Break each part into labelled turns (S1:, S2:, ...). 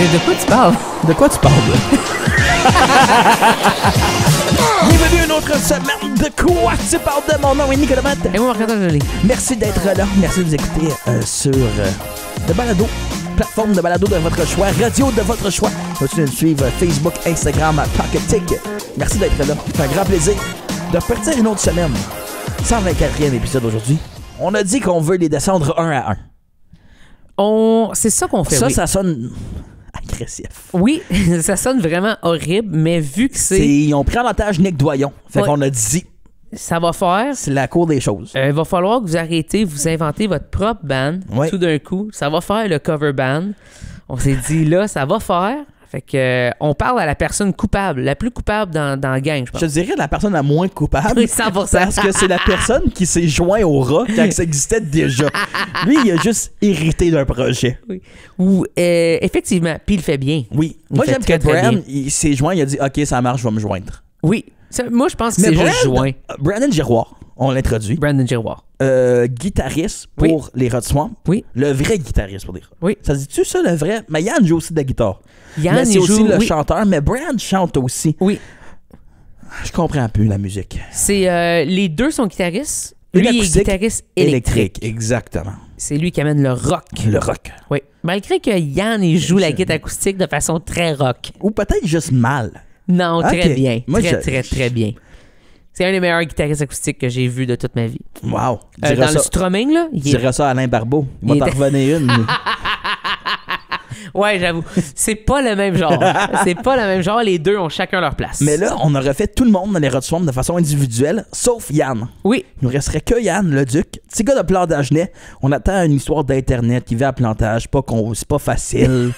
S1: De quoi tu parles?
S2: De quoi tu parles, là? Bienvenue à une autre semaine de quoi tu parles de mon nom est Nicolas Matt.
S1: Et moi, Marc-Antoine Joly.
S2: Merci d'être là. Merci de nous écouter sur le balado, plateforme de balado de votre choix, radio de votre choix. Merci de nous suivre Facebook, Instagram, Pocket Tick. Merci d'être là. C'est un grand plaisir de repartir une autre semaine. 124e épisode aujourd'hui. On a dit qu'on veut les descendre un à un.
S1: C'est ça qu'on fait,
S2: Ça,
S1: oui.
S2: ça sonne agressif.
S1: Oui, ça sonne vraiment horrible, mais vu que
S2: Ils ont pris en otage Nick Doyon. Fait
S1: Ouais.
S2: qu'on a dit,
S1: ça va faire...
S2: c'est la cour des choses.
S1: Il va falloir que vous arrêtez, vous inventez votre propre band
S2: Ouais.
S1: tout d'un coup. Ça va faire le cover band. On s'est dit, là, ça va faire. Fait que on parle à la personne coupable, la plus coupable dans la gang, je pense.
S2: Je te dirais la personne la moins coupable.
S1: Oui, 100%.
S2: Parce que c'est la personne qui s'est joint au rat quand ça existait déjà. Lui, il a juste hérité d'un projet.
S1: Oui. Ou, effectivement, puis il le fait bien.
S2: Oui.
S1: Il
S2: Moi,
S1: fait
S2: j'aime
S1: très,
S2: que
S1: très
S2: Bran,
S1: bien.
S2: il s'est joint, il a dit « Ok, ça marche, je vais me joindre.
S1: Oui. Moi, je pense que c'est juste joint.
S2: Brandon Giroir, on l'introduit.
S1: Brandon Giroir.
S2: Guitariste pour les Rod Swamp.
S1: Oui.
S2: Le vrai guitariste pour les Rod.
S1: Oui.
S2: Ça se dit-tu ça, le vrai? Mais Yann joue aussi de la guitare.
S1: Yann,
S2: mais c'est
S1: il
S2: aussi
S1: joue...
S2: le
S1: oui.
S2: chanteur, mais Brand chante aussi.
S1: Oui.
S2: Je comprends plus la musique.
S1: C'est les deux sont guitaristes.
S2: Une
S1: Lui, il est
S2: acoustique,
S1: guitariste électrique.
S2: Exactement.
S1: C'est lui qui amène le rock.
S2: Le rock.
S1: Oui. Malgré que Yann, il joue la guitare acoustique de façon très rock.
S2: Ou peut-être juste mal.
S1: Non, très
S2: Ok.
S1: bien.
S2: Moi,
S1: Très bien. C'est un des meilleurs guitaristes acoustiques que j'ai vu de toute ma vie.
S2: Wow.
S1: Dans le strumming, là, il est...
S2: Dirais ça à Alain Barbeau. Il
S1: Il
S2: va t'en
S1: est-
S2: revenir une.
S1: Ouais, j'avoue. C'est pas le même genre. C'est pas le même genre. Les deux ont chacun leur place.
S2: Mais là, on aurait fait tout le monde dans les Rod Swamp de façon individuelle, sauf Yann.
S1: Oui.
S2: Il nous resterait que Yann, le duc. Petit gars de Plantagenet. On attend une histoire d'Internet qui vit à Plantage. C'est pas facile.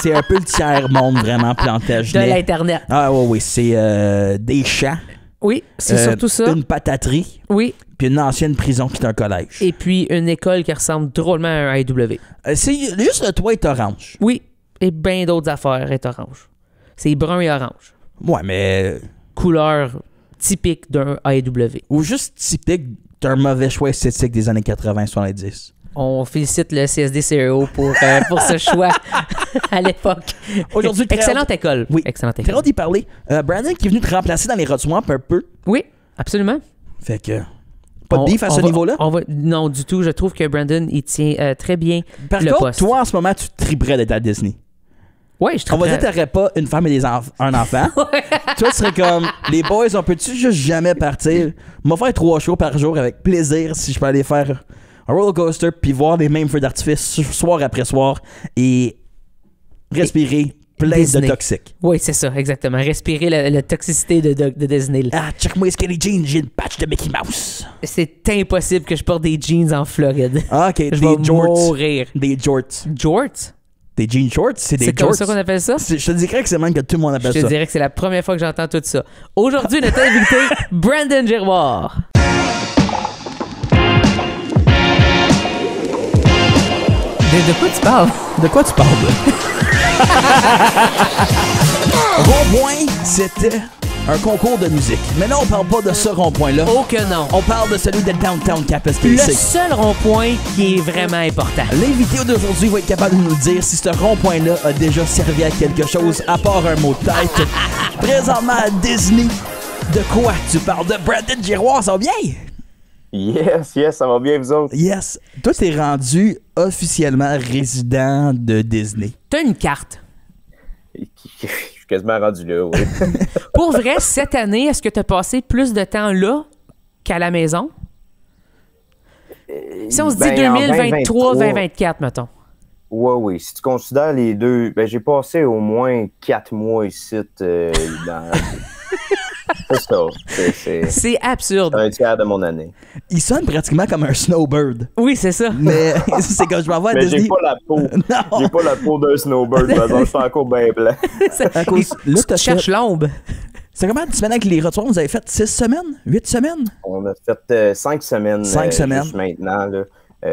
S2: C'est un peu le tiers-monde, vraiment,
S1: De
S2: Plantagenet.
S1: l'Internet.
S2: Ah oui. C'est des champs.
S1: Oui, c'est surtout ça.
S2: Une pataterie.
S1: Oui.
S2: Puis une ancienne prison qui est un collège.
S1: Et puis une école qui ressemble drôlement à un AEW.
S2: C'est juste le toit est orange.
S1: Oui. Et bien d'autres affaires est orange. C'est brun et orange.
S2: Ouais, mais...
S1: Couleur typique d'un AEW.
S2: Ou juste typique d'un mauvais choix esthétique des années 80-70.
S1: On félicite le CSD-CEO pour ce choix à l'époque.
S2: Aujourd'hui, très
S1: Excellente école.
S2: Oui.
S1: Excellente
S2: Très
S1: école.
S2: hâte d'y parler. Brandon qui est venu te remplacer dans les Rod Swamp un peu.
S1: Oui, absolument.
S2: Fait que... Pas de beef à ce niveau-là.
S1: Non, du tout. Je trouve que Brandon, il tient très bien
S2: Par
S1: le
S2: contre,
S1: poste.
S2: toi, en ce moment, tu triperais d'être à Disney.
S1: Ouais, je
S2: On va
S1: trouve.
S2: dire que t'aurais pas une femme et un enfant. Toi, tu serais comme, les boys, on peut-tu juste jamais partir? On va faire 3 shows par jour avec plaisir si je peux aller faire un roller coaster puis voir les mêmes feux d'artifice soir après soir et respirer plein
S1: Disney.
S2: de toxiques.
S1: Oui, c'est ça, exactement. Respirer la toxicité de Disney.
S2: Ah, check-moi skinny jeans, j'ai une patch de Mickey Mouse.
S1: C'est impossible que je porte des jeans en Floride.
S2: Ah, ok,
S1: Je vais
S2: des jorts.
S1: mourir.
S2: Des jorts.
S1: Jorts?
S2: Des jeans shorts, c'est des
S1: C'est comme
S2: jorts.
S1: ça qu'on appelle ça?
S2: Je te dirais que c'est même que tout le monde
S1: Je
S2: appelle
S1: te
S2: ça.
S1: dirais que c'est la première fois que j'entends tout ça. Aujourd'hui, notre invité, Brandon Giroir. De quoi tu parles?
S2: De quoi tu parles, Rond-point, c'était un concours de musique. Mais là, on parle pas de ce rond-point-là.
S1: Oh que non.
S2: On parle de celui de Downtown Campus
S1: Le
S2: KC.
S1: seul rond-point qui est vraiment important.
S2: L'invité d'aujourd'hui va être capable de nous dire si ce rond-point-là a déjà servi à quelque chose, à part un mot de tête. Présentement à Disney, de quoi tu parles? De Brandon Giroir, ça va bien?
S3: Yes, ça va bien, vous autres?
S2: Yes. Toi, t'es rendu officiellement résident de Disney.
S1: T'as une carte.
S3: Je suis quasiment rendu là, oui.
S1: Pour vrai, cette année, est-ce que t'as passé plus de temps là qu'à la maison? Si on se dit
S3: Ben, en
S1: 2023-2024, mettons.
S3: Oui. Si tu considères les deux, j'ai passé au moins 4 mois ici dans... C'est ça. C'est
S1: C'est absurde.
S3: un tiers de mon année.
S2: Il sonne pratiquement comme un snowbird.
S1: Oui, c'est ça.
S2: Mais c'est quand je m'en vais à
S3: Mais
S2: Disney.
S3: j'ai pas la peau.
S2: Non.
S3: J'ai pas la peau d'un snowbird, par exemple. Je suis encore bien blanc.
S2: À cause- là,
S1: Tu
S2: t'as
S1: cherches l'ombre.
S2: C'est combien de semaines avec les retours? Vous avez fait 6 semaines? 8 semaines?
S3: On a fait 5 semaines.
S2: 5 semaines.
S3: Juste maintenant, là,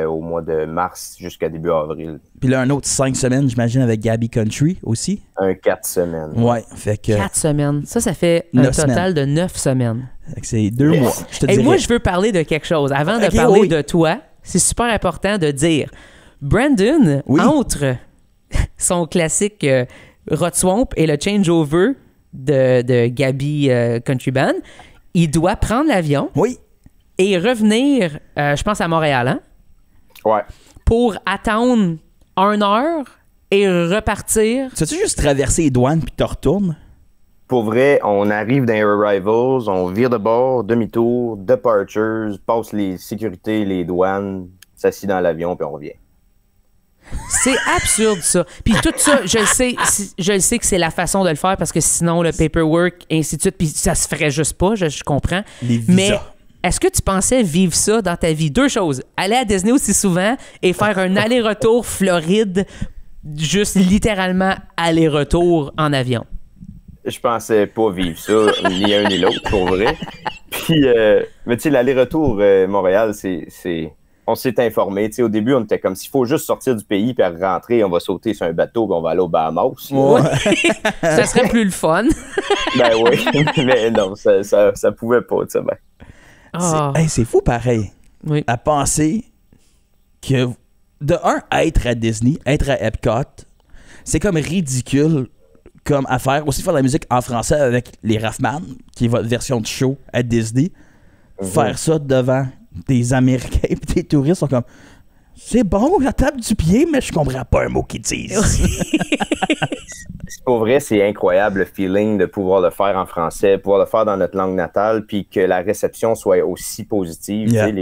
S3: au mois de mars jusqu'à début avril.
S2: Puis là, un autre 5 semaines, j'imagine, avec Gabby Country aussi.
S3: Un 4 semaines.
S2: Ouais, fait que
S1: 4 semaines. Ça fait un
S2: 9
S1: total de 9 semaines.
S2: fait que c'est 2 mois. Je te
S1: Et
S2: dirais.
S1: moi, je veux parler de quelque chose. Avant de
S2: Ok,
S1: parler
S2: oui.
S1: de toi, c'est super important de dire Brandon,
S2: Oui.
S1: entre son classique Rot Swamp et le changeover de Gabi Country Band, il doit prendre l'avion
S2: Oui.
S1: et revenir, je pense, à Montréal, hein?
S3: Ouais.
S1: Pour attendre 1 heure et repartir.
S2: Tu as-tu juste traversé les douanes puis tu retournes?
S3: Pour vrai, on arrive dans les arrivals, on vire de bord, demi-tour, departures, passe les sécurités, les douanes, s'assit dans l'avion, puis on revient.
S1: C'est absurde, ça. Puis tout ça, je le sais que c'est la façon de le faire parce que sinon, le paperwork, et ainsi de suite, puis ça se ferait juste pas, je comprends.
S2: Les visas.
S1: Mais est-ce que tu pensais vivre ça dans ta vie? 2 choses. Aller à Disney aussi souvent et faire un aller-retour Floride, juste littéralement aller-retour en avion.
S3: Je pensais pas vivre ça, ni un ni l'autre, pour vrai. Puis, mais tu sais, l'aller-retour Montréal, on s'est informé. Tu sais, au début, on était comme s'il faut juste sortir du pays puis rentrer, on va sauter sur un bateau puis on va aller aux Bahamas.
S1: Ouais. Ça serait plus le fun.
S3: Ben oui, mais non, ça pouvait pas, tu sais. Ben.
S1: Oh.
S2: C'est fou pareil.
S1: Oui.
S2: À penser que, de être à Disney, être à Epcot, c'est comme ridicule comme affaire. Aussi faire de la musique en français avec les Raffman, qui est votre version de show à Disney. Faire ça devant des Américains et des touristes sont comme c'est bon, la tape du pied, mais je comprends pas un mot qu'ils disent.
S3: C'est pas vrai, c'est incroyable le feeling de pouvoir le faire en français, pouvoir le faire dans notre langue natale, puis que la réception soit aussi positive.
S2: Yeah.
S3: Tu sais,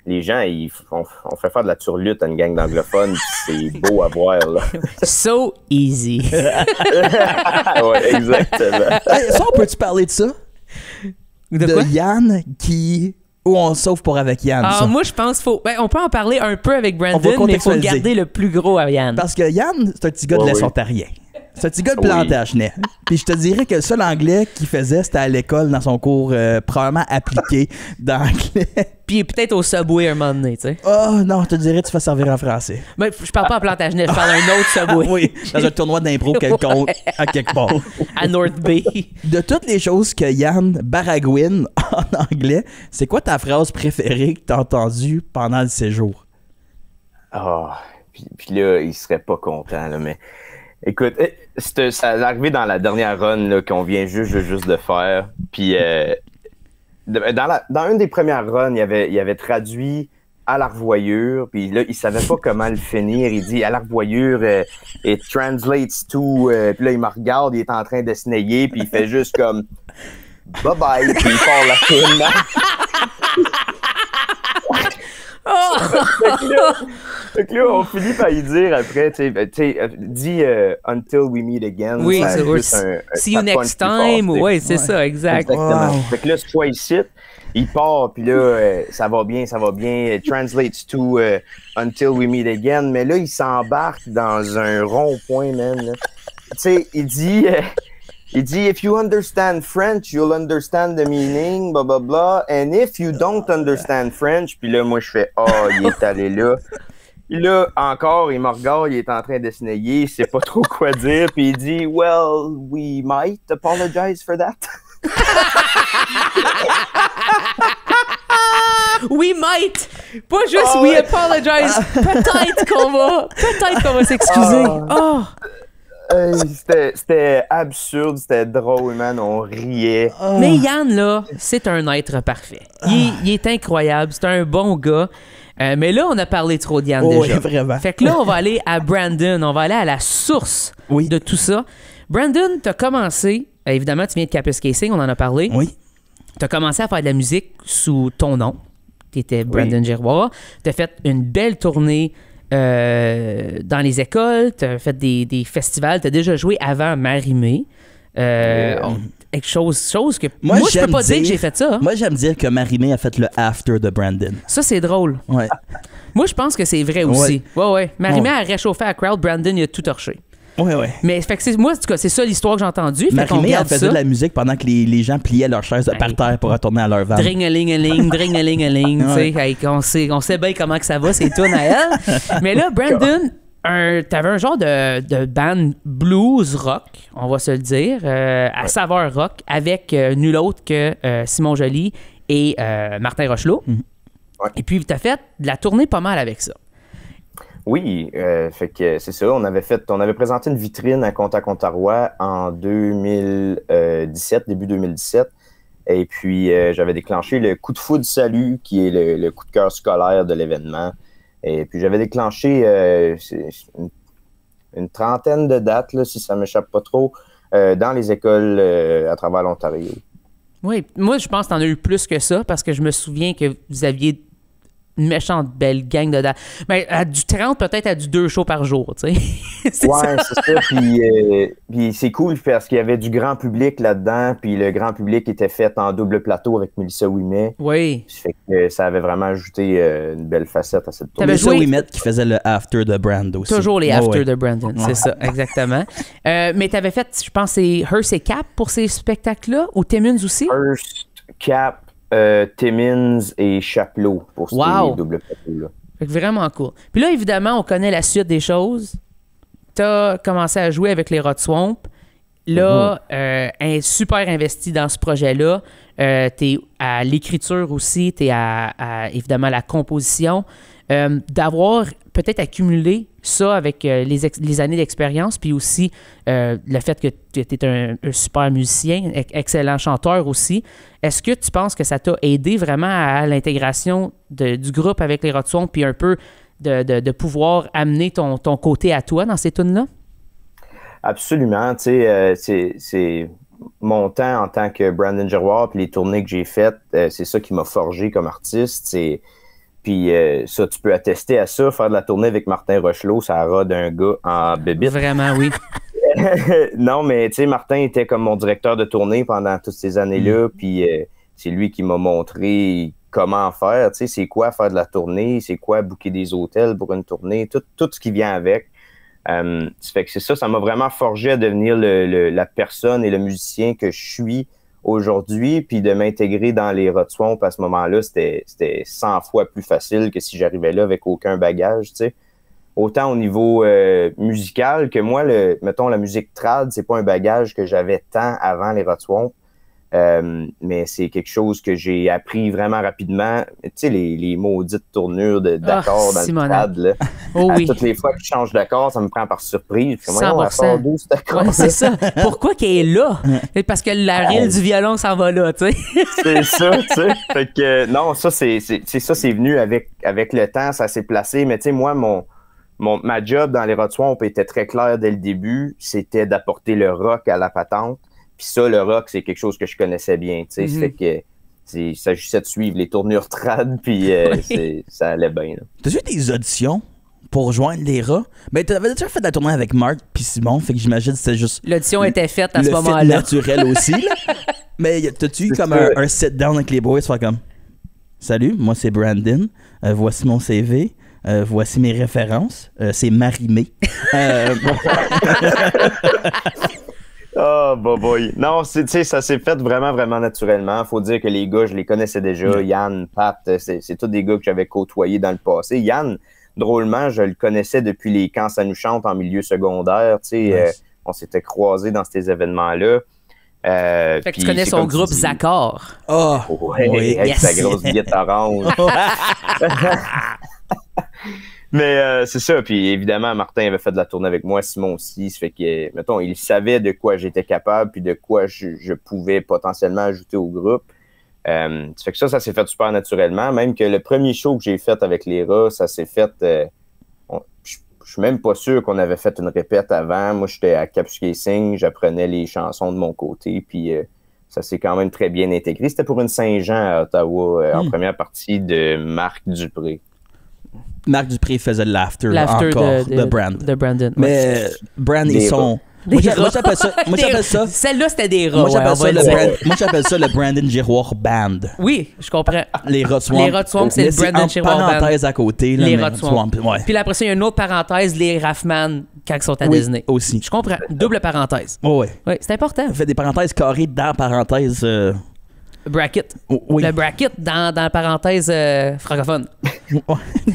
S3: les gens, on fait faire de la turlute à une gang d'anglophones, puis c'est beau à voir, là.
S1: So easy.
S3: Ouais, exactement.
S2: Hey, ça, on peut-tu parler de ça?
S1: De quoi?
S2: Yann où on sauve pour avec Yann.
S1: Ah,
S2: ça.
S1: moi, je pense qu'il faut. Ben, on peut en parler un peu avec
S2: On va
S1: Brandon, mais il faut
S2: contextualiser.
S1: garder le plus gros à Yann.
S2: Parce que Yann, c'est un petit gars de
S3: Ouais,
S2: l'Esontarien. C'est un petit gars de
S3: Oui.
S2: Plantagenet. Puis je te dirais que le seul anglais qu'il faisait, c'était à l'école dans son cours probablement appliqué d'anglais.
S1: Puis peut-être au Subway un moment donné, tu sais.
S2: Oh non, je te dirais tu fais servir en français.
S1: Mais je parle pas à Plantagenet, je parle d'un autre Subway.
S2: Oui, dans un tournoi d'impro quelconque, à quelque part.
S1: À North Bay.
S2: De toutes les choses que Yann baragouine en anglais, c'est quoi ta phrase préférée que t'as entendue pendant le séjour?
S3: Ah, puis là, il serait pas content, là, mais écoute, ça est arrivé dans la dernière run là, qu'on vient juste de faire. Puis dans une des premières runs, il avait traduit à l'arvoyure, puis là, il savait pas comment le finir. Il dit à l'arvoyure, it translates to. Puis là, il me regarde, il est en train de se nailler, puis il fait juste comme bye bye, puis il part la film. Fait que là, on finit par y dire après, tu sais, dis until we meet again.
S1: Oui,
S3: Ça
S1: c'est
S3: juste
S1: see you
S3: ça punch
S1: next
S3: plus fort,
S1: time.
S3: tu sais.
S1: Ouais, c'est ça, exact.
S3: Exactement.
S2: Wow.
S3: Fait que là, ce fois ici, il part, puis là, ça va bien. Translates to until we meet again. Mais là, il s'embarque dans un rond-point, man. là. Tu sais, il dit, if you understand French, you'll understand the meaning, blah, blah, blah. And if you don't understand French, puis là, moi, je fais, il est allé là. Puis là, encore, il me regarde, il est en train de se nailler, il sait pas trop quoi dire, puis il dit, well, we might apologize for that.
S1: We might! Pas juste we apologize. Peut-être qu'on va s'excuser. Oh!
S3: C'était absurde, c'était drôle, man, on riait.
S1: Mais Yann, là, c'est un être parfait. Il est incroyable, c'est un bon gars. Mais là, on a parlé trop de Yann déjà.
S2: Oui, vraiment.
S1: Fait que là, on va aller à Brandon. On va aller à la source de tout ça. Brandon, t'as commencé, évidemment, tu viens de Capus Casing, on en a parlé.
S2: Oui.
S1: T'as commencé à faire de la musique sous ton nom. T'étais Brandon Giroir. T'as fait une belle tournée dans les écoles, t'as fait des festivals, t'as déjà joué avant Marie-Mé. Quelque chose que... Moi je peux pas dire que j'ai fait ça.
S2: Moi, j'aime dire que Marie-Mé a fait le after de Brandon.
S1: Ça, c'est drôle.
S2: Ouais.
S1: Moi, je pense que c'est vrai aussi. Ouais. Marie-Mé a réchauffé la crowd, Brandon, il a tout torché.
S2: Ouais.
S1: Mais fait que moi, en tout cas, c'est ça l'histoire que j'ai entendue.
S2: Marie-Mé, elle faisait de la musique pendant que les gens pliaient leurs chaises par terre pour retourner à leur van.
S1: Dring-a-ling-a-ling, dring-a-ling-a-ling. On sait bien comment que ça va, c'est tout à elle. Mais là, Brandon, t'avais un genre de band blues rock, on va se le dire, à saveur rock, avec nul autre que Simon Joly et Martin Rochelot.
S3: Ouais.
S1: Et puis, t'as fait de la tournée pas mal avec ça.
S3: Oui, fait que c'est ça. On avait présenté une vitrine à Contact Ontario en 2017, début 2017. Et puis, j'avais déclenché le coup de foudre salut, qui est le coup de cœur scolaire de l'événement. Et puis, j'avais déclenché une trentaine de dates, là, si ça ne m'échappe pas trop, dans les écoles à travers l'Ontario.
S1: Oui, moi, je pense que tu en as eu plus que ça, parce que je me souviens que vous aviez une méchante belle gang de dates. Mais à du 30, peut-être à du 2 shows par jour, tu sais.
S3: C'est ça. Puis c'est cool parce qu'il y avait du grand public là-dedans, puis le grand public était fait en double plateau avec Mélissa Ouimet.
S1: Oui.
S3: Ça fait que ça avait vraiment ajouté une belle facette à cette tournée.
S2: Mélissa Ouimet qui faisait le After de Brand aussi.
S1: Toujours les After de Brandon, c'est ça, exactement. Mais tu avais fait, je pense, c'est Hearst et Cap pour ces spectacles-là, ou Timmins aussi?
S3: Hearst, Cap, Timmins et Chapelot pour ces doubles plateaux-là.
S1: Fait que vraiment cool. Puis là, évidemment, on connaît la suite des choses. T'as commencé à jouer avec les Rod Swamp. Là, super investi dans ce projet-là. T'es à l'écriture aussi, t'es à évidemment la composition. D'avoir peut-être accumulé ça avec les années d'expérience, puis aussi le fait que tu es un super musicien, excellent chanteur aussi. Est-ce que tu penses que ça t'a aidé vraiment à l'intégration du groupe avec les Rod Swamp, puis un peu de pouvoir amener ton côté à toi dans ces tunes-là?
S3: Absolument. Tu sais, c'est mon temps en tant que Brandon Giroir, puis les tournées que j'ai faites, c'est ça qui m'a forgé comme artiste. Puis ça, tu peux attester à ça. Faire de la tournée avec Martin Rochelot, ça rôde d'un gars en bébite.
S1: Vraiment, oui.
S3: Non, mais tu sais, Martin était comme mon directeur de tournée pendant toutes ces années-là. Puis c'est lui qui m'a montré comment faire. Tu sais, c'est quoi faire de la tournée, c'est quoi booker des hôtels pour une tournée, tout ce qui vient avec. Ça fait que c'est ça m'a vraiment forgé à devenir la personne et le musicien que je suis aujourd'hui, puis de m'intégrer dans les Rod Swamp à ce moment-là, c'était 100 fois plus facile que si j'arrivais là avec aucun bagage, tu sais. Autant au niveau musical que moi, mettons, la musique trad, c'est pas un bagage que j'avais tant avant les Rod Swamp, mais c'est quelque chose que j'ai appris vraiment rapidement. Tu sais, les maudites tournures d'accords dans le trad, là.
S1: Oh, oui.
S3: Toutes les fois que je change d'accord, ça me prend par surprise.
S1: 100%.
S3: D'où cet accord?
S1: Ouais, c'est ça. Pourquoi qu'elle est là? Parce que la rille du violon s'en va là, tu sais.
S3: C'est ça, tu sais. Fait que non, ça, c'est venu avec le temps, ça s'est placé. Mais tu sais, moi, ma job dans les Rod Swamp était très clair dès le début. C'était d'apporter le rock à la patente. Puis ça, le rock, c'est quelque chose que je connaissais bien, tu sais. Fait que il s'agissait de suivre les tournures trad, puis ça allait bien.
S2: T'as-tu eu des auditions pour rejoindre les rats? Ben, t'avais déjà fait de la tournée avec Marc puis Simon, fait que j'imagine que c'était juste...
S1: L'audition était faite à ce
S2: le
S1: moment-là.
S2: fit naturel aussi, là. Mais t'as-tu eu comme un sit-down avec les boys, faire comme... Salut, moi c'est Brandon, voici mon CV, voici mes références, c'est Marie-Mé.
S3: Oh, boy. Non, tu sais, ça s'est fait vraiment, vraiment naturellement. Faut dire que les gars, je les connaissais déjà. Yann, Pat, c'est tous des gars que j'avais côtoyés dans le passé. Yann, drôlement, je le connaissais depuis les Quand ça nous chante en milieu secondaire. Tu sais, on s'était croisés dans ces événements-là.
S1: Fait que tu connais son groupe Zaccord.
S2: Oh,
S3: oui, avec sa grosse guitare orange. Mais c'est ça, puis évidemment, Martin avait fait de la tournée avec moi, Simon aussi, ça fait que, mettons, il savait de quoi j'étais capable, puis de quoi je pouvais potentiellement ajouter au groupe. Ça fait que ça s'est fait super naturellement, même que le premier show que j'ai fait avec les rats, ça s'est fait, je suis même pas sûr qu'on avait fait une répète avant. Moi, j'étais à Capscasing, j'apprenais les chansons de mon côté, puis ça s'est quand même très bien intégré. C'était pour une Saint-Jean à Ottawa, en première partie de Marc Dupré.
S2: Marc Dupré faisait l'after encore de Brand.
S1: De Brandon.
S2: Mais Brand, ils sont... Moi, j'appelle ça...
S1: Celle-là, c'était des rats.
S2: Moi, j'appelle ça le Brandon Giroir Band.
S1: Oui, je comprends.
S2: Les Rod Swamp.
S1: Les Rod Swamp, c'est le Brandon Giroir Band.
S2: Parenthèse à côté. Là,
S1: les Rod Swamp. Ouais. Puis après ça, il y a une autre parenthèse, les Raffman, quand ils sont à Disney.
S2: Aussi.
S1: Je comprends. Double parenthèse.
S2: Oui.
S1: Oui, c'est important.
S2: On fait des parenthèses carrées dans parenthèse...
S1: Bracket.
S2: Oui.
S1: Le bracket dans la parenthèse francophone.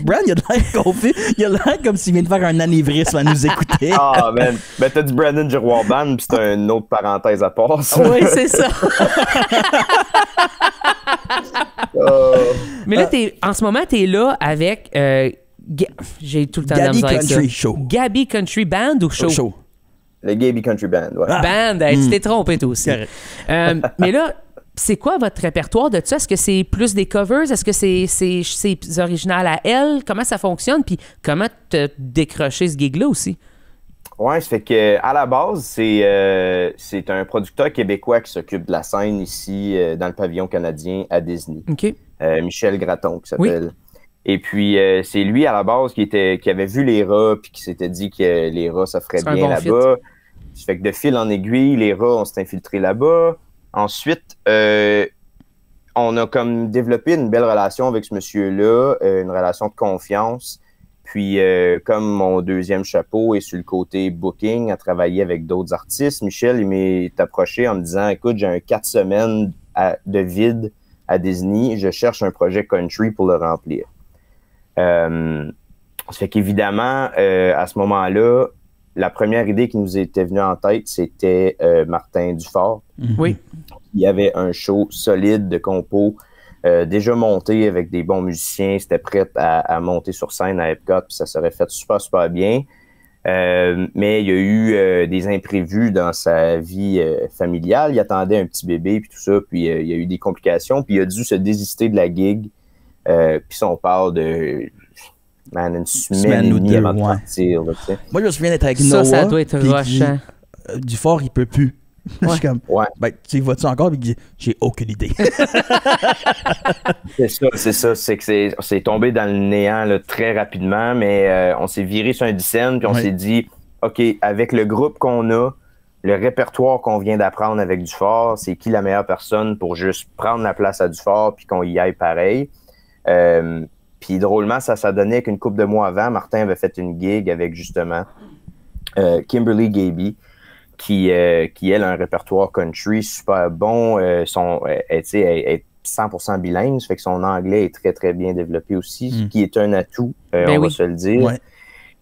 S2: Brand, il a l'air confus. Il a l'air comme s'il vient de faire un anévrisme à nous écouter.
S3: Ah, man. Ben, t'as dit Brandon Giroir Band, puis c'est une autre parenthèse à part.
S1: Oui, c'est ça. Mais là, en ce moment, t'es là avec J'ai tout le temps de la
S2: Gabby
S1: misère avec ça.
S2: Country Show.
S1: Gabby Country Band ou show?
S2: Show.
S3: Le Gabby Country Band, ouais.
S1: Band, hey, tu t'es trompé toi aussi. Mais là, c'est quoi votre répertoire de ça? Est-ce que c'est plus des covers? Est-ce que c'est original à elle? Comment ça fonctionne? Puis comment te décrocher ce gig-là aussi?
S3: Ouais, ça fait que à la base, c'est un producteur québécois qui s'occupe de la scène ici dans le pavillon canadien à Disney.
S1: OK.
S3: Michel Gratton qui s'appelle. Oui. Et puis c'est lui à la base qui avait vu les rats puis qui s'était dit que les rats ça ferait bien là-bas. Ça fait que de fil en aiguille, les rats on s'est infiltrés là-bas. Ensuite, on a comme développé une belle relation avec ce monsieur-là, une relation de confiance. Puis, comme mon deuxième chapeau est sur le côté booking, à travailler avec d'autres artistes, Michel, il m'est approché en me disant « Écoute, j'ai un 4 semaines de vide à Disney, je cherche un projet country pour le remplir. » Ça fait qu'évidemment, à ce moment-là, la première idée qui nous était venue en tête, c'était Martin Dufort.
S1: Oui.
S3: Il y avait un show solide de compos, déjà monté avec des bons musiciens, c'était prêt à monter sur scène à Epcot, puis ça serait fait super, super bien. Mais il y a eu des imprévus dans sa vie familiale. Il attendait un petit bébé, puis tout ça, puis il y a eu des complications, puis il a dû se désister de la gig. Puis si on parle de une semaine et demie avant de partir. Là,
S2: moi, je me souviens d'être avec Noah.
S1: Ça doit être rushant.
S2: Dufort, il peut plus.
S1: Ouais.
S2: Je suis comme, ben, tu vas-tu encore? Puis il dit, j'ai aucune idée.
S3: C'est ça. C'est que c'est tombé dans le néant là, très rapidement, mais on s'est viré sur un dixaine, puis on s'est dit, OK, avec le groupe qu'on a, le répertoire qu'on vient d'apprendre avec Dufort, c'est qui la meilleure personne pour juste prendre la place à Dufort puis qu'on y aille pareil. Puis drôlement, ça donnait qu'une couple de mois avant, Martin avait fait une gig avec justement Kimberly Gaby, qui elle, a un répertoire country super bon. Elle est 100% bilingue, ça fait que son anglais est très, très bien développé aussi, ce qui est un atout, on va se le dire. Ouais.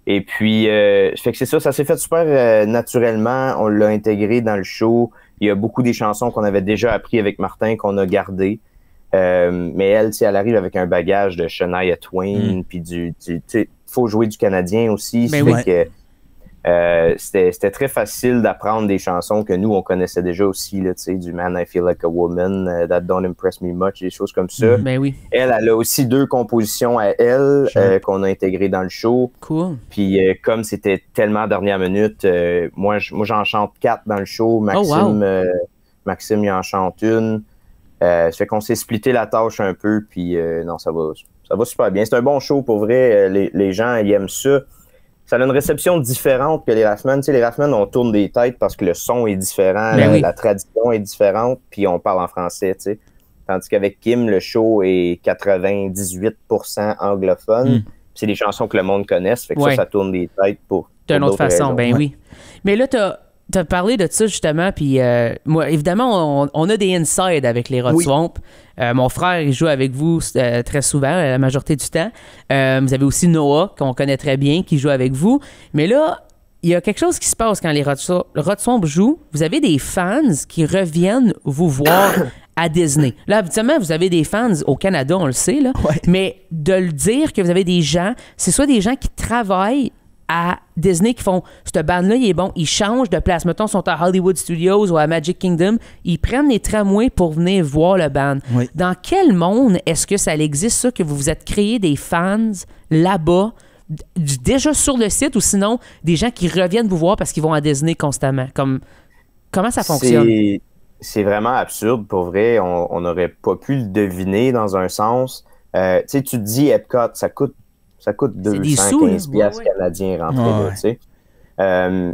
S3: Et puis, ça fait que c'est ça s'est fait super naturellement. On l'a intégré dans le show. Il y a beaucoup des chansons qu'on avait déjà appris avec Martin qu'on a gardées. Mais elle, elle arrive avec un bagage de Shania Twain, puis faut jouer du Canadien aussi. C'était très facile d'apprendre des chansons que nous, on connaissait déjà aussi, là, du Man, I Feel Like a Woman, That Don't Impress Me Much, des choses comme ça.
S1: Oui.
S3: Elle a aussi 2 compositions à elle qu'on a intégrées dans le show.
S1: Cool.
S3: Puis comme c'était tellement dernière minute, moi j'en chante 4 dans le show. Maxime, il en chante une. Ça fait qu'on s'est splitté la tâche un peu, puis non, ça va super bien. C'est un bon show, pour vrai. Les gens, ils aiment ça. Ça a une réception différente que les Raffman. Tu sais, les Raffman, on tourne des têtes parce que le son est différent, la tradition est différente, puis on parle en français, tu sais. Tandis qu'avec Kim, le show est 98% anglophone. C'est des chansons que le monde connaisse, fait que ça tourne des têtes pour
S1: d'une autre façon, raisons. Oui. Mais là, t'as parlé de ça justement, puis moi, évidemment, on a des insides avec les Rod Swamp. Mon frère, il joue avec vous très souvent, la majorité du temps. Vous avez aussi Noah, qu'on connaît très bien, qui joue avec vous. Mais là, il y a quelque chose qui se passe quand les Rod Swamp jouent. Vous avez des fans qui reviennent vous voir à Disney. Là, habituellement, vous avez des fans au Canada, on le sait, là. Mais de le dire que vous avez des gens, c'est soit des gens qui travaillent à Disney qui font cette bande-là, il est bon, ils changent de place. Mettons, ils sont à Hollywood Studios ou à Magic Kingdom, ils prennent les tramways pour venir voir le band. Dans quel monde est-ce que ça existe, ça, que vous vous êtes créé des fans là-bas, déjà sur le site, ou sinon des gens qui reviennent vous voir parce qu'ils vont à Disney constamment? Comment ça fonctionne?
S3: C'est vraiment absurde, pour vrai. On n'aurait pas pu le deviner dans un sens. Tu sais, tu te dis, Epcot, ça coûte 215 piastres canadiens rentrés là, tu sais.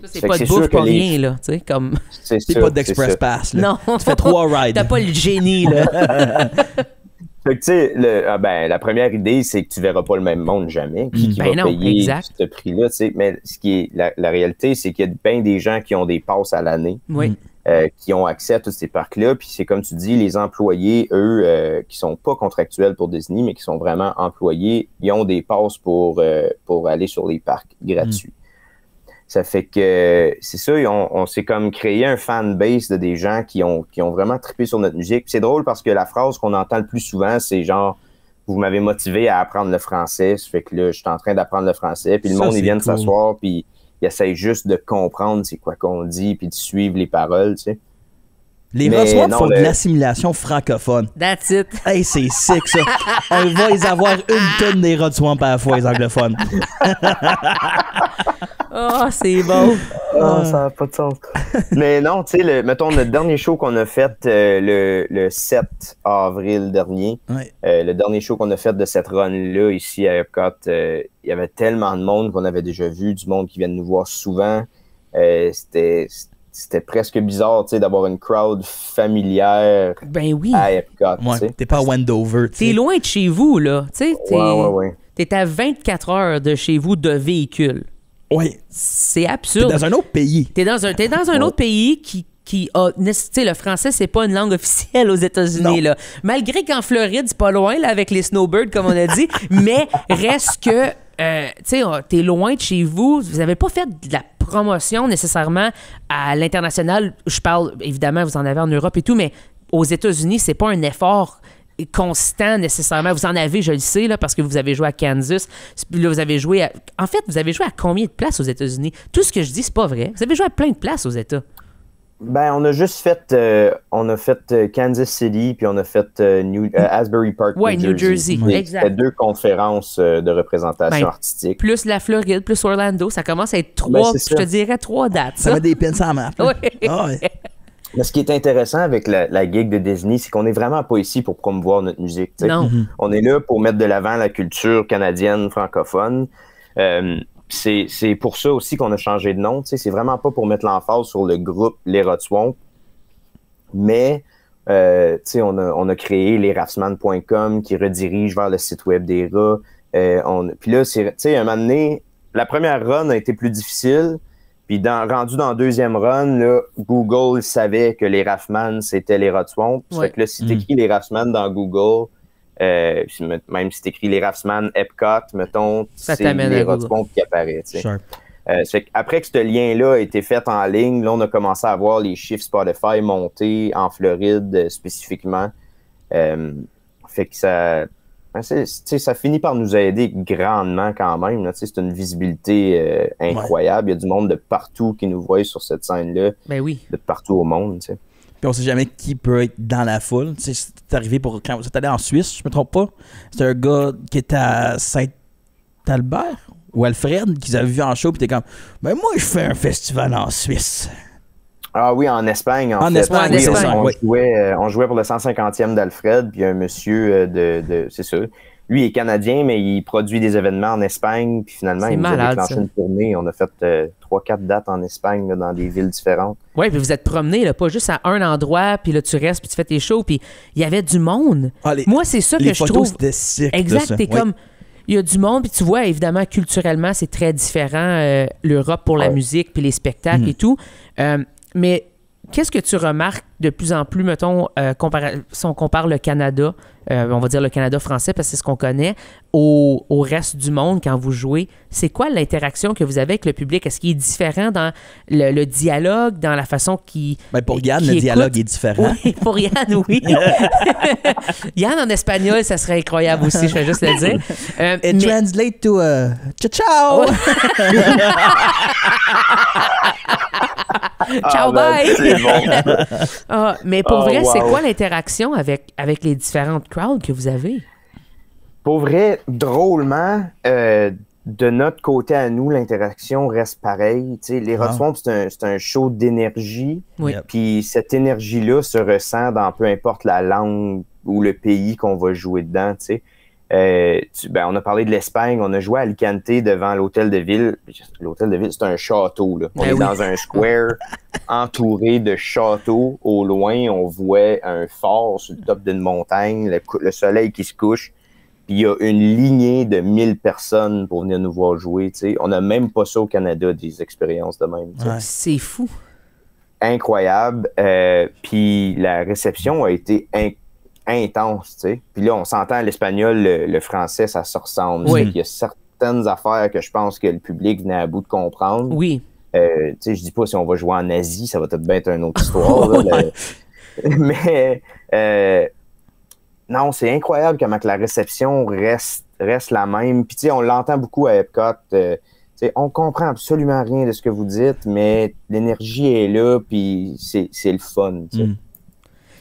S1: C'est pas de bouffe pour rien, là, tu sais, comme...
S2: C'est pas d'Express Pass, là.
S1: Non.
S2: Tu fais 3 rides.
S1: T'as pas le génie, là.
S3: Fait que, tu sais, la première idée, c'est que tu verras pas le même monde jamais. Qui va payer ce prix-là, tu sais. Mais ce qui est la réalité, c'est qu'il y a bien des gens qui ont des passes à l'année. Qui ont accès à tous ces parcs-là. Puis c'est comme tu dis, les employés, eux, qui sont pas contractuels pour Disney, mais qui sont vraiment employés, ils ont des passes pour aller sur les parcs gratuits. Ça fait que c'est ça, on s'est comme créé un fanbase de des gens qui ont vraiment trippé sur notre musique. Puis c'est drôle parce que la phrase qu'on entend le plus souvent, c'est genre vous m'avez motivé à apprendre le français. Ça fait que là, je suis en train d'apprendre le français. Puis le monde, ils viennent s'asseoir, puis ils essayent juste de comprendre c'est quoi qu'on dit, puis de suivre les paroles, tu sais.
S2: Les Rodswamp font de l'assimilation francophone.
S1: That's it.
S2: Hey, c'est sick, ça. On va les avoir une tonne des Rodswamp à la fois, les anglophones.
S1: Oh, c'est beau.
S3: Oh, ça n'a pas de sens. Mais non, tu sais, mettons, notre dernier show qu'on a fait le 7 avril dernier, le dernier show qu'on a fait de cette run-là ici à Epcot, il y avait tellement de monde qu'on avait déjà vu, du monde qui vient nous voir souvent. C'était presque bizarre, tu sais, d'avoir une crowd familière à Epcot.
S2: Ouais, t'es pas à Wendover.
S1: T'es loin de chez vous, là. Tu sais, t'es à 24 heures de chez vous de véhicule.
S2: Oui.
S1: C'est absurde.
S2: T'es dans un autre pays.
S1: T'es dans un autre pays qui a... Tu sais, le français, c'est pas une langue officielle aux États-Unis, là. Malgré qu'en Floride, c'est pas loin, là, avec les snowbirds, comme on a dit, mais reste que... tu sais, t'es loin de chez vous. Vous avez pas fait de la promotion nécessairement à l'international. Je parle, évidemment, vous en avez en Europe et tout, mais aux États-Unis, c'est pas un effort constant nécessairement. Vous en avez, je le sais, là, parce que vous avez joué à Kansas. Là, vous avez joué à... En fait, vous avez joué à combien de places aux États-Unis? Tout ce que je dis, c'est pas vrai. Vous avez joué à plein de places aux États.
S3: Ben, on a juste fait... on a fait Kansas City, puis on a fait Asbury Park,
S1: New Jersey. Exact.
S3: C'était 2 conférences de représentation artistique.
S1: Plus la Floride, plus Orlando. Ça commence à être 3, je te dirais 3 dates.
S2: Ça met des pins en map.
S1: Oui.
S3: Mais ce qui est intéressant avec la gig de Disney, c'est qu'on n'est vraiment pas ici pour promouvoir notre musique. T'sais.
S1: Non.
S3: On est là pour mettre de l'avant la culture canadienne, francophone. C'est pour ça aussi qu'on a changé de nom. C'est vraiment pas pour mettre l'emphase sur le groupe Les Rodswamp, mais on a créé lesrafsman.com qui redirige vers le site web des rats. Puis là, un moment donné, la première run a été plus difficile. Puis rendu dans la deuxième run, là, Google savait que les Raffman, c'était les Rodswamp. Fait que là, si t'écris les Raffman dans Google, même si t'écris les Raffman Epcot, mettons, c'est les Rodswamp qui apparaît. Après que ce lien-là a été fait en ligne, là, on a commencé à voir les chiffres Spotify monter en Floride spécifiquement. Fait que ça finit par nous aider grandement quand même. Là, c'est une visibilité incroyable. Il y a du monde de partout qui nous voit sur cette scène-là.
S1: Ben oui.
S3: De partout au monde. T'sais.
S2: Puis on sait jamais qui peut être dans la foule. C'est arrivé quand vous êtes allé en Suisse, je me trompe pas. C'est un gars qui était à Saint-Albert ou Alfred qui avait vu en show. Puis t'es comme, ben moi je fais un festival en Suisse.
S3: Ah oui, en Espagne, en fait.
S1: Espagne.
S3: On jouait pour le 150e d'Alfred, puis un monsieur c'est ça. Lui, il est canadien, mais il produit des événements en Espagne, puis finalement, il nous a déclenché une tournée. On a fait 3-4 dates en Espagne, là, dans des villes différentes.
S1: Oui, puis vous êtes promené, là, pas juste à un endroit, puis là, tu restes, puis tu fais tes shows, puis il y avait du monde. Moi, c'est ça que je trouve...
S2: Les photos, c'était sick.
S1: Exact, t'es comme... Il y a du monde, puis tu vois, évidemment, culturellement, c'est très différent, l'Europe pour la musique, puis les spectacles et tout. Mais qu'est-ce que tu remarques de plus en plus, mettons, si on compare le Canada, on va dire le Canada français parce que c'est ce qu'on connaît, au reste du monde quand vous jouez? C'est quoi l'interaction que vous avez avec le public? Est-ce qu'il est différent dans le dialogue, dans la façon qu'il
S2: pour Yann, le dialogue est différent.
S1: Oui, pour Yann, oui. Yann en espagnol, ça serait incroyable aussi, je vais juste le dire.
S2: It translate to ciao!
S1: Ciao, bye!
S3: C'est bon.
S1: Mais pour vrai, c'est quoi l'interaction avec les différentes crowds que vous avez?
S3: Pour vrai, drôlement, de notre côté à nous, l'interaction reste pareille. T'sais, les Rodswamp, c'est un show d'énergie.
S1: Oui.
S3: Puis cette énergie-là se ressent dans peu importe la langue ou le pays qu'on va jouer dedans. T'sais. On a parlé de l'Espagne, on a joué à Alicante devant l'hôtel de ville. L'hôtel de ville, c'est un château. Là. On est dans un square entouré de châteaux. Au loin, on voit un phare sur le top d'une montagne, le soleil qui se couche. Puis il y a une lignée de 1000 personnes pour venir nous voir jouer. T'sais. On n'a même pas ça au Canada, des expériences de même.
S1: Ouais. C'est fou.
S3: Incroyable. Puis la réception a été intense, tu sais. Puis là, on s'entend l'espagnol, le français, ça se ressemble.
S1: Oui.
S3: Il y a certaines affaires que je pense que le public venait à bout de comprendre.
S1: Oui.
S3: Tu sais, je dis pas si on va jouer en Asie, ça va peut-être bien être une autre histoire. Là, mais non, c'est incroyable comment que la réception reste la même. Puis, tu sais, on l'entend beaucoup à Epcot. On comprend absolument rien de ce que vous dites, mais l'énergie est là, puis c'est le fun.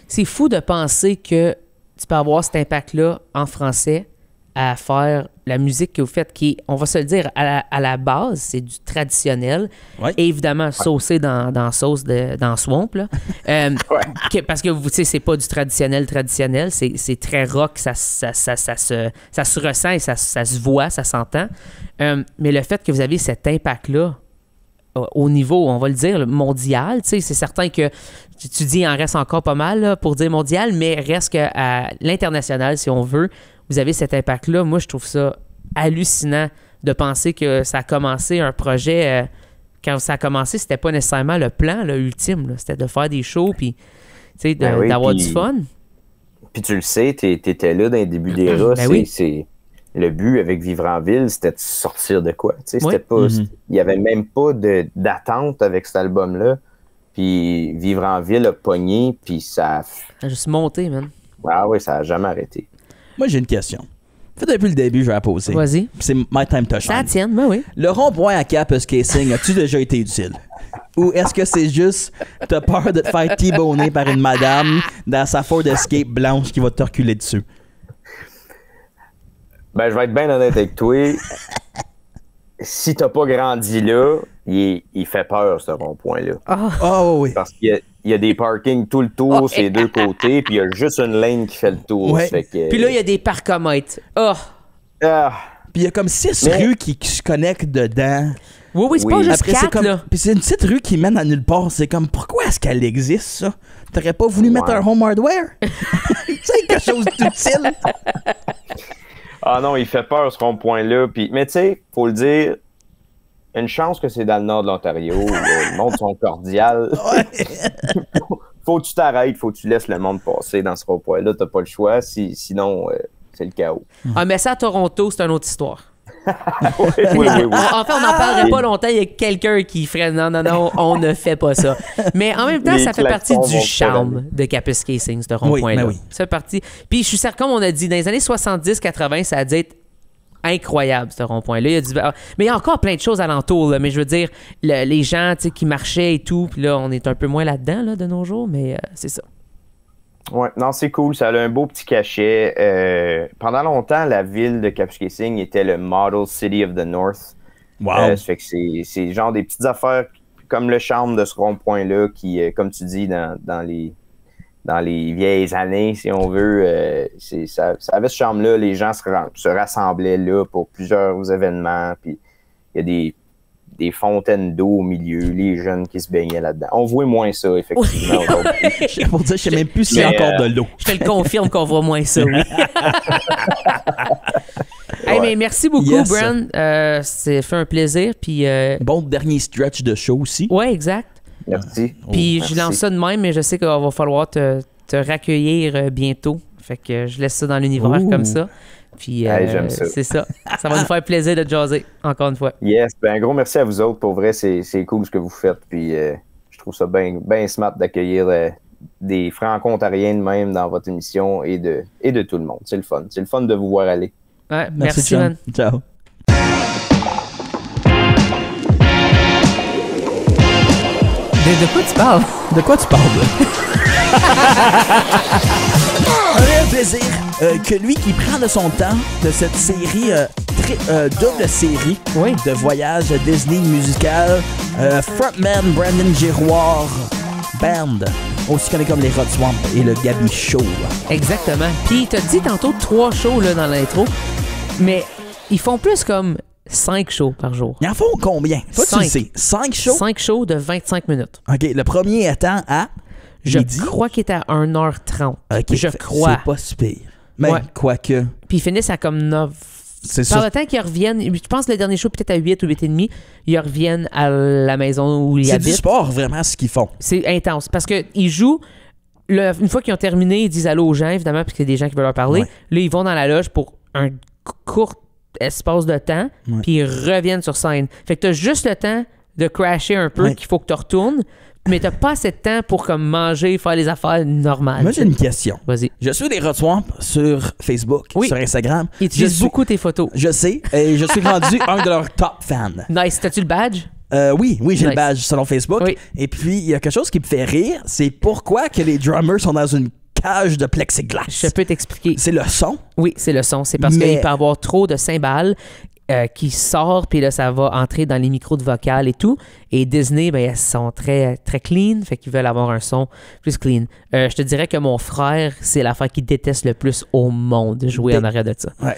S1: C'est fou de penser que tu peux avoir cet impact-là en français à faire la musique que vous faites, qui, on va se le dire, à la base, c'est du traditionnel.
S2: Ouais.
S1: Et évidemment, saucé dans sauce dans Swamp. Là. Parce que, vous savez, c'est pas du traditionnel, c'est très rock, ça se ressent et ça se voit, ça s'entend. Mais le fait que vous avez cet impact-là, au niveau, on va le dire, mondial, c'est certain que tu dis il en reste encore pas mal là, pour dire mondial, mais reste qu'à l'international, si on veut, vous avez cet impact-là. Moi, je trouve ça hallucinant de penser que ça a commencé un projet. Quand ça a commencé, c'était pas nécessairement le plan là, ultime. Là. C'était de faire des shows puis d'avoir du fun.
S3: Puis tu le sais, t'étais là dans les débuts des rats. C'est le but avec Vivre en ville, c'était de sortir de quoi. C'était pas, il n'y avait même pas d'attente avec cet album-là. Puis Vivre en ville a pogné, puis ça
S1: a juste monté, man.
S3: Ah oui, ça a jamais arrêté.
S2: Moi, j'ai une question. Fait depuis le début, je vais la poser.
S1: Vas-y.
S2: C'est My Time to Shine.
S1: Ça tienne, ben oui.
S2: Le rond-point à Capuscasing, as-tu déjà été utile? Ou est-ce que c'est juste t'as peur de te faire T-boner par une madame dans sa Ford Escape blanche qui va te reculer dessus?
S3: Ben, je vais être bien honnête avec toi. Si t'as pas grandi là, il fait peur, ce rond-point-là.
S2: Oh oui.
S3: Parce qu'il y a des parkings tout le tour, c'est deux côtés, puis il y a juste une lane qui fait le tour.
S2: Ouais.
S1: Puis là, il y a des parcomètres.
S2: Puis il y a comme 6 rues qui se connectent dedans.
S1: Oui, c'est pas juste
S2: après,
S1: 4, là.
S2: Puis c'est une petite rue qui mène à nulle part. C'est comme, pourquoi est-ce qu'elle existe, ça? T'aurais pas voulu mettre un home hardware? C'est quelque chose d'utile.
S3: Ah non, il fait peur, ce rond-point-là. Mais tu sais, faut le dire, une chance que c'est dans le nord de l'Ontario. Le monde sont cordial. Faut que tu t'arrêtes, faut que tu laisses le monde passer dans ce rond-point-là. T'as pas le choix, sinon c'est le chaos.
S1: Mais ça, à Toronto, c'est une autre histoire.
S3: Oui.
S1: En fait, on n'en parlerait pas longtemps. Il y a quelqu'un qui ferait non, on ne fait pas ça. Mais en même temps, ça fait partie du charme de Capuscasing, ce rond-point-là.
S2: Oui.
S1: Ça fait partie. Puis je suis certain, comme on a dit, dans les années 70-80, ça a dû être incroyable, ce rond-point-là. Mais il y a encore plein de choses alentour. Là. Mais je veux dire, les gens qui marchaient et tout, puis là, on est un peu moins là-dedans là, de nos jours, mais c'est ça.
S3: Ouais, non, c'est cool. Ça a un beau petit cachet. Pendant longtemps, la ville de Capuscasing était le Model City of the North.
S2: Wow.
S3: Ça fait que c'est genre des petites affaires comme le charme de ce rond-point-là qui, comme tu dis, dans les vieilles années, si on veut, ça avait ce charme-là. Les gens se rassemblaient là pour plusieurs événements. Puis il y a des fontaines d'eau au milieu, les jeunes qui se baignaient là-dedans. On voit moins ça, effectivement.
S2: Pour dire, je sais même plus s'il y a encore de l'eau.
S1: Je te le confirme qu'on voit moins ça, oui. Hey, mais merci beaucoup, Bran. C'est fait un plaisir. Puis,
S2: bon dernier stretch de show aussi.
S1: Ouais, exact.
S3: Merci.
S1: Puis je lance ça de même, mais je sais qu'il va falloir te raccueillir bientôt. Fait que je laisse ça dans l'univers comme ça. Puis
S3: j'aime ça.
S1: C'est ça. Ça va nous faire plaisir de jaser, encore une fois.
S3: Yes, un gros merci à vous autres. Pour vrai, c'est cool ce que vous faites. Puis je trouve ça bien smart d'accueillir des Franco-Ontariens de même dans votre émission et de tout le monde. C'est le fun. C'est le fun de vous voir aller.
S1: Ouais, merci man.
S2: Ciao.
S1: De quoi tu parles?
S2: De quoi tu parles? Un réel plaisir que lui qui prend de son temps de cette série, double série de voyages Disney musical, frontman Brandon Giroir Band, aussi connu comme les Rod Swamp et le Gabi Show.
S1: Exactement. Puis t'as dit tantôt 3 shows là, dans l'intro, mais ils font plus comme 5 shows par jour.
S2: Ils en font combien? Toi,
S1: 5.
S2: Tu le sais. 5 shows?
S1: 5 shows de 25 minutes.
S2: OK, le premier étant à
S1: Je
S2: midi.
S1: crois qu'il est à 1h30.
S2: OK,
S1: je crois.
S2: C'est pas si pire. Mais quoique.
S1: Puis ils finissent à comme 9.
S2: C'est
S1: Par
S2: ça.
S1: le temps qu'ils reviennent, je pense que le dernier show peut-être à 8 ou 8h30, ils reviennent à la maison où ils habitent.
S2: C'est du sport, vraiment, ce qu'ils font.
S1: C'est intense. Parce qu'ils jouent, une fois qu'ils ont terminé, ils disent allô aux gens, évidemment, parce qu'il y a des gens qui veulent leur parler.
S2: Ouais.
S1: Là, ils vont dans la loge pour un court espace de temps, puis ils reviennent sur scène. Fait que t'as juste le temps de crasher un peu, qu'il faut que tu retournes, mais t'as pas assez de temps pour comme manger, faire les affaires normales.
S2: Moi, j'ai une question.
S1: Vas-y.
S2: Je suis les Rod Swamp sur Facebook,
S1: Oui.
S2: sur Instagram.
S1: Ils utilisent beaucoup tes photos.
S2: Je sais, et je suis rendu un de leurs top fans.
S1: Nice. T'as-tu le badge?
S2: Oui, j'ai
S1: Nice.
S2: le badge selon Facebook.
S1: Oui.
S2: Et puis, il y a quelque chose qui me fait rire, c'est pourquoi que les drummers sont dans une cage de plexiglas.
S1: Je peux t'expliquer.
S2: C'est le son.
S1: Oui, c'est le son. C'est parce
S2: Mais-
S1: qu'il peut y avoir trop de cymbales qui sort, puis là, ça va entrer dans les micros de vocal et tout. Et Disney, ben, elles sont très, très clean, fait qu'ils veulent avoir un son plus clean. Je te dirais que mon frère, c'est l'affaire qu'il déteste le plus au monde, jouer en arrière de ça.
S2: Ouais,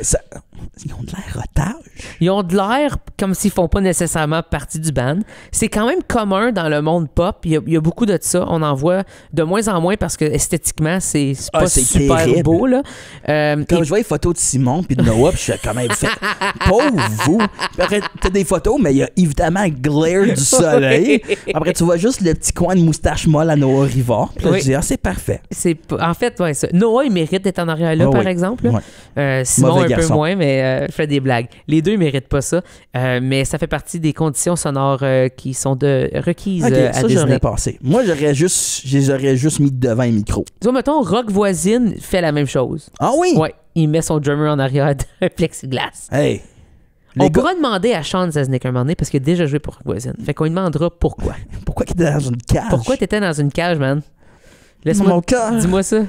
S2: ils ont de l'air otage.
S1: Ils ont de l'air comme s'ils font pas nécessairement partie du band. C'est quand même commun dans le monde pop. Il y a beaucoup de ça. On en voit de moins en moins parce que esthétiquement, c'est pas
S2: c'est
S1: super
S2: terrible.
S1: beau. Là.
S2: Quand je vois les photos de Simon puis de Noah, puis je fais quand même fait. Pauvre vous! Puis après, t'as des photos, mais il y a évidemment un glare du soleil. Après, tu vois juste le petit coin de moustache molle à Noah Rivard. Puis là,
S1: Oui.
S2: je dis, ah, c'est parfait.
S1: En fait, ouais, ça. Noah, il mérite d'être en arrière là,
S2: Ah
S1: par
S2: oui.
S1: exemple.
S2: Ouais.
S1: Simon,
S2: Mauvais
S1: un peu
S2: garçon.
S1: moins, mais je fais des blagues. Les deux ne méritent pas ça. Mais ça fait partie des conditions sonores qui sont requises
S2: Ok,
S1: à
S2: ça,
S1: Disney.
S2: j'aurais passé. Moi, je les aurais juste mis devant un micro.
S1: Tu vois, mettons, Rock Voisine fait la même chose.
S2: Ah oui?
S1: Ouais, il met son drummer en arrière d'un plexiglas.
S2: Hey!
S1: On
S2: Les gars,
S1: pourra demander à Sean Zaznick un moment donné parce qu'il a déjà joué pour Rock Voisine. Fait qu'on lui demandera pourquoi.
S2: pourquoi qu'il est dans une cage?
S1: Pourquoi t'étais dans une cage, man?
S2: Mon
S1: Laisse-moi.
S2: cœur
S1: Dis-moi ça.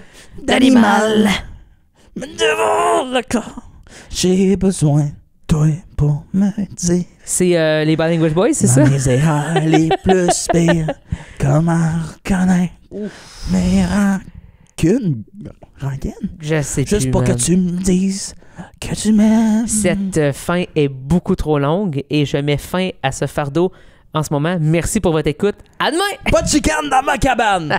S2: d'animal me dévore le corps. J'ai besoin de toi pour me dire
S1: C'est les Bad English Boys, c'est ça?
S2: dans mes erreurs les plus pires. Comment reconnaître mes rancunes? Rancunes?
S1: Je sais plus.
S2: Juste pour que
S1: man.
S2: tu me dises que tu m'aimes.
S1: Cette fin est beaucoup trop longue et je mets fin à ce fardeau en ce moment. Merci pour votre écoute. À demain!
S2: Pas de chicane dans ma cabane!